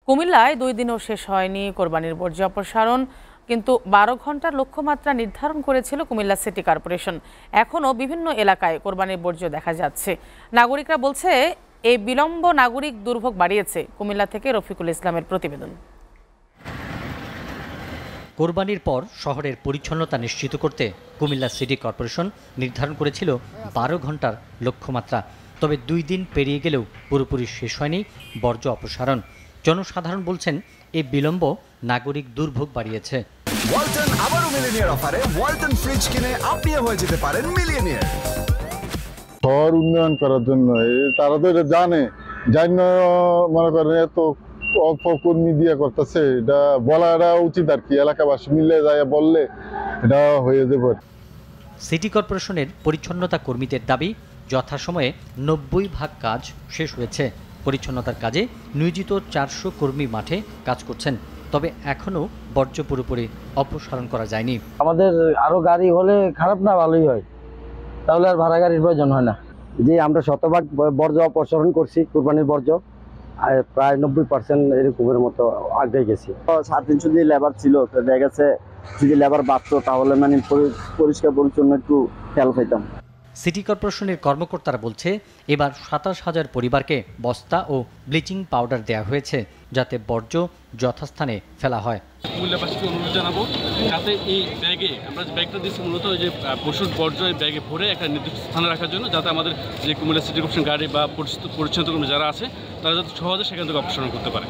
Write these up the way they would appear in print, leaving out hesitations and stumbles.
কুমিল্লায় 2 দিনও শেষ হয়নি কোরবানির বর্জ্য অপসারণ, কিন্তু 12 ঘন্টার লক্ষ্যমাত্রা নির্ধারণ করেছিল কুমিল্লা সিটি কর্পোরেশন। এখনও বিভিন্ন এলাকায় কোরবানির বর্জ্য দেখা যাচ্ছে। নাগরিকরা বলছে এই বিলম্ব নাগরিক দুর্ভোগ বাড়িয়েছে। কুমিল্লা থেকে রফিকুল ইসলামের প্রতিবেদন। কোরবানির পর শহরের পরিচ্ছন্নতা নিশ্চিত করতে কুমিল্লা সিটি কর্পোরেশন নির্ধারণ করেছিল 12 ঘন্টার লক্ষ্যমাত্রা। তবে 2 দিন পেরিয়ে গেলেও পুরোপুরি শেষ হয়নি বর্জ্য অপসারণ। জনসাধারণ বলছেন এই বিলম্ব নাগরিক দুর্ভোগ বাড়িয়েছে। ওয়ালটন আবারও মিলিয়নিয়ার অফারে ওয়ালটন ফ্রিজ কিনে আপনিও হয়ে যেতে পারেন মিলিয়নিয়ার। শহর উন্নয়ন করার জন্য তারা তো এটা জানে মনে করেন এত অল্প কর্মী দিয়ে করতেছে, এটা বলাটা উচিত আর কি। এলাকাবাসী মিলে যায় বললে এটা হয়ে যাবে। সিটি কর্পোরেশনের পরিচ্ছন্নতা কর্মীদের দাবি, যথাসময়ে 90% কাজ শেষ হয়েছে। পরিচ্ছন্নতার কাজে নিয়োজিত 400 কর্মী মাঠে কাজ করছেন, তবে এখনও বর্জ্য পুরোপুরি অপসারণ করা যায়নি। আমাদের আরো গাড়ি হলে খারাপ না ভালোই হয়, তাহলে আর ভাড়া গাড়ির প্রয়োজন হয় না। যে আমরা শতভাগ বর্জ্য অপসারণ করছি, কুরবানির বর্জ্য প্রায় 90% এরকমের মতো আগে গেছি। 350 যদি লেবার ছিল, তো দেখা গেছে যদি লেবার বাড়তো তাহলে মানে পরিষ্কার পরিচ্ছন্ন একটু খেয়াল পাইতাম। সিটি কর্পোরেশনের কর্মকর্তারা বলছে এবার 27,000 পরিবারকে বস্তা ও ব্লিচিং পাউডার দেওয়া হয়েছে, যাতে বর্জ্য যথাস্থানে ফেলা হয়। কুমিল্লাবাসীকে অনুরোধ জানাবো যাতে এই ব্যাগে আমরা যে ব্যাগটা দিচ্ছি মূলত ওই যে পশুর বর্জ্য এই ব্যাগে ভরে একটা নির্দিষ্ট স্থানে রাখার জন্য, যাতে আমাদের যে কুমিল্লা সিটি কর্পোরেশন গাড়ি বা পরিচ্ছন্ন কর্মী যারা আছে তারা যাতে সহজে সেখান থেকে অপসারণ করতে পারে।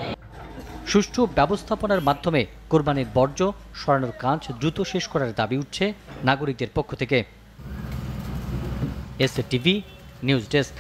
সুষ্ঠু ব্যবস্থাপনার মাধ্যমে কোরবানির বর্জ্য সরানোর কাজ দ্রুত শেষ করার দাবি উঠছে নাগরিকদের পক্ষ থেকে। SATV news desk.